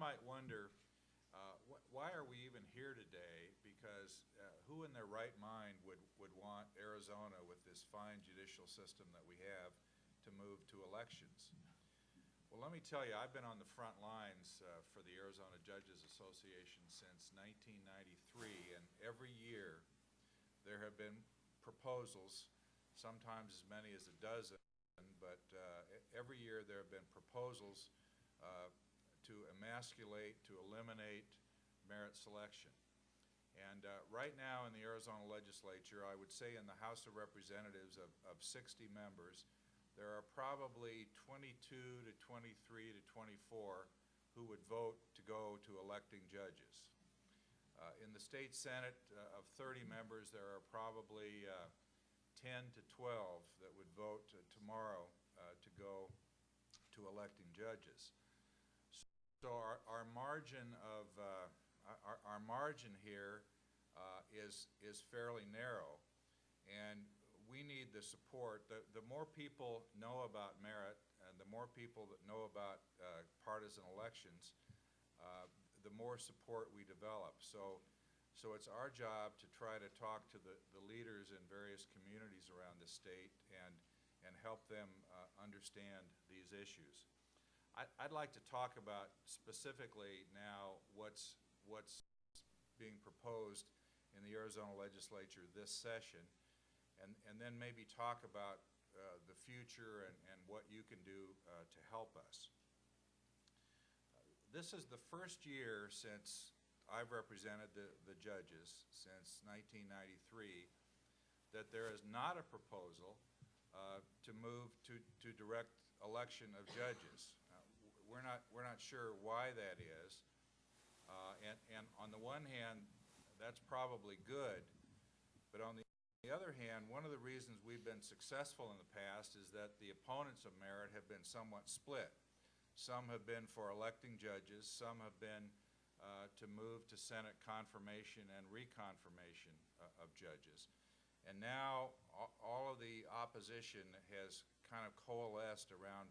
might wonder, why are we even here today? Because who in their right mind would want Arizona, with this fine judicial system that we have, to move to elections? Well, let me tell you, I've been on the front lines for the Arizona Judges Association since 1993, and every year there have been proposals, sometimes as many as a dozen, but every year there have been proposals to emasculate, to eliminate merit selection. And right now in the Arizona legislature, I would say in the House of Representatives of 60 members, there are probably 22 to 23 to 24 who would vote to go to electing judges. In the state Senate of 30 members, there are probably 10 to 12 that would vote tomorrow to go to electing judges. So our margin of our margin here is fairly narrow, and we need the support. The more people know about merit, and the more people that know about partisan elections, the more support we develop. So it's our job to try to talk to the leaders in various communities around the state and help them understand these issues. I'd like to talk about specifically now what's being proposed in the Arizona legislature this session, and then maybe talk about the future and what you can do to help us. This is the first year since I've represented the judges, since 1993, that there is not a proposal to move to direct election of judges. We're not sure why that is, and on the one hand, that's probably good, but on the other hand, one of the reasons we've been successful in the past is that the opponents of merit have been somewhat split. Some have been for electing judges, some have been to move to Senate confirmation and reconfirmation of judges. And now all of the opposition has kind of coalesced around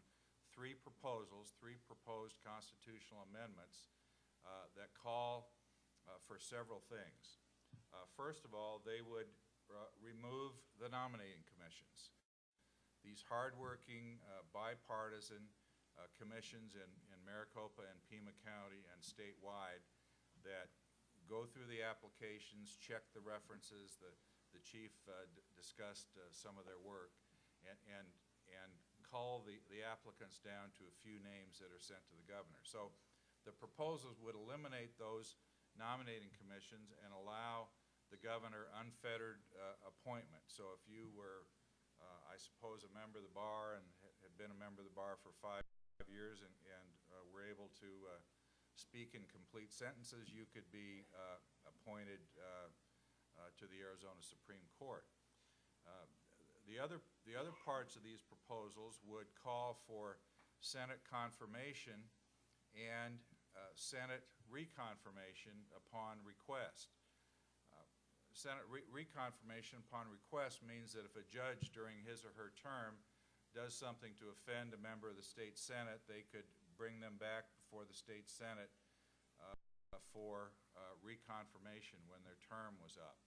three proposed constitutional amendments that call for several things. First of all, they would remove the nominating commissions. These hardworking, bipartisan commissions in Maricopa and Pima County and statewide that go through the applications, check the references. The chief discussed some of their work, and cull the applicants down to a few names that are sent to the governor. So the proposals would eliminate those nominating commissions and allow the governor unfettered appointment. So if you were, I suppose, a member of the bar and had been a member of the bar for 5 years and were able to speak in complete sentences, you could be appointed to the Arizona Supreme Court. The other parts of these proposals would call for Senate confirmation and Senate reconfirmation upon request. Senate reconfirmation upon request means that if a judge during his or her term does something to offend a member of the state Senate, they could bring them back before the state Senate for reconfirmation when their term was up.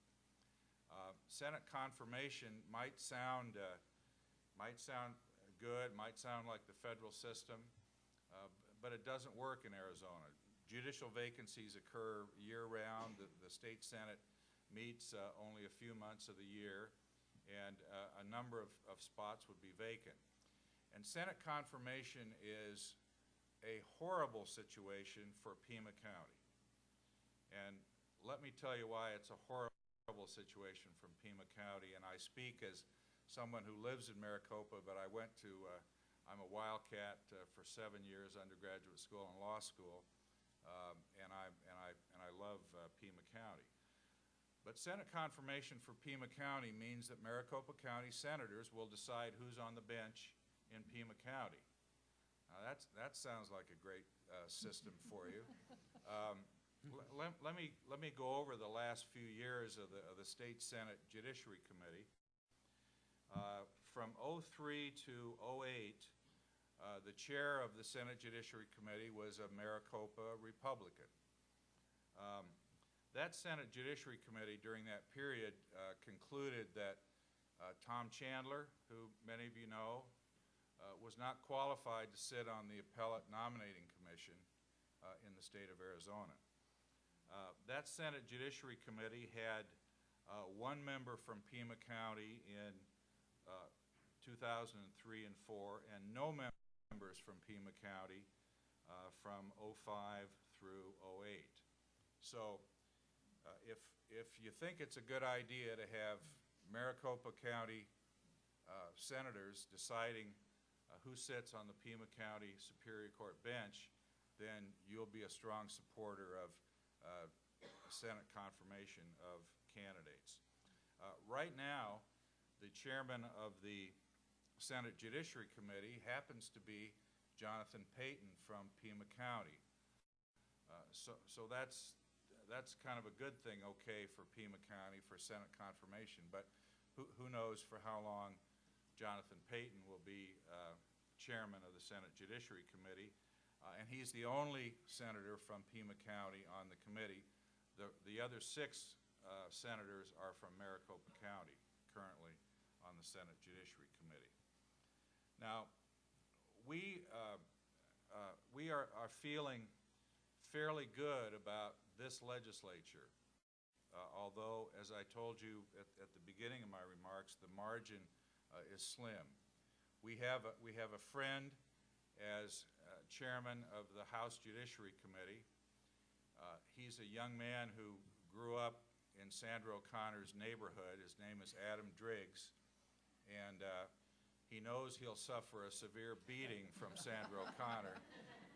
Senate confirmation might sound good, might sound like the federal system, but it doesn't work in Arizona. Judicial vacancies occur year-round. The state Senate meets only a few months of the year, and a number of spots would be vacant. And Senate confirmation is a horrible situation for Pima County. And let me tell you why it's a horrible situation from Pima County, and I speak as someone who lives in Maricopa, but I went to, I'm a Wildcat for 7 years, undergraduate school and law school, and I love Pima County. But Senate confirmation for Pima County means that Maricopa County senators will decide who's on the bench in Pima County. Now that sounds like a great system for you. Let me go over the last few years of the State Senate Judiciary Committee. From 03 to 08, The chair of the Senate Judiciary Committee was a Maricopa Republican. That Senate Judiciary Committee during that period concluded that Tom Chandler, who many of you know, was not qualified to sit on the Appellate Nominating Commission in the state of Arizona. That Senate Judiciary Committee had one member from Pima County in 2003 and 4, and no members from Pima County from 05 through 08. So if you think it's a good idea to have Maricopa County senators deciding who sits on the Pima County Superior Court bench, then you'll be a strong supporter of Senate confirmation of candidates. Right now, the chairman of the Senate Judiciary Committee happens to be Jonathan Payton from Pima County. So that's kind of a good thing, okay, for Pima County for Senate confirmation, but who knows for how long Jonathan Payton will be chairman of the Senate Judiciary Committee, and he's the only senator from Pima County on the committee. The other 6 senators are from Maricopa County, currently on the Senate Judiciary Committee. Now, we are feeling fairly good about this legislature, although, as I told you at the beginning of my remarks, the margin is slim. We have a friend as chairman of the House Judiciary Committee. He's a young man who grew up in Sandra O'Connor's neighborhood. His name is Adam Driggs, and he knows he'll suffer a severe beating from Sandra O'Connor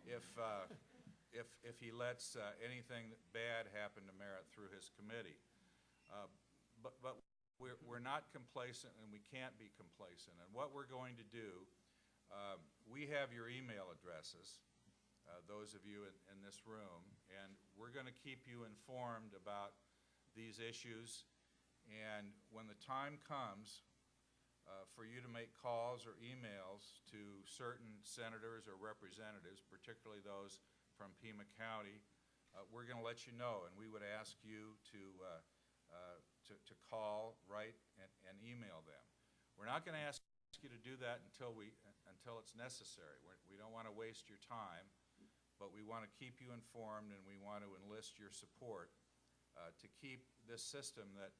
if he lets anything bad happen to Merritt through his committee. But we're not complacent, and we can't be complacent. And what we're going to do, we have your email addresses, those of you in this room, and we're going to keep you informed about these issues. And when the time comes for you to make calls or emails to certain senators or representatives, particularly those from Pima County, we're going to let you know, and we would ask you to call, write, and email them. We're not going to ask you to do that until it's necessary. We don't want to waste your time, but we want to keep you informed, and we want to enlist your support to keep this system that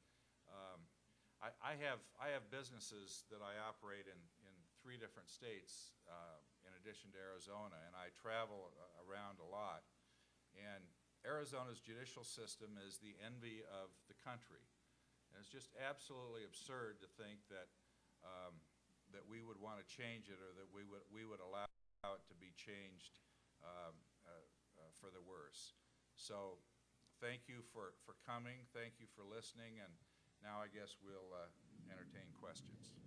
I have businesses that I operate in 3 different states in addition to Arizona, and I travel around a lot. And Arizona's judicial system is the envy of the country. And it's just absolutely absurd to think that that we would want to change it, or that we would allow it to be changed for the worse. So thank you for coming. Thank you for listening. And now I guess we'll entertain questions.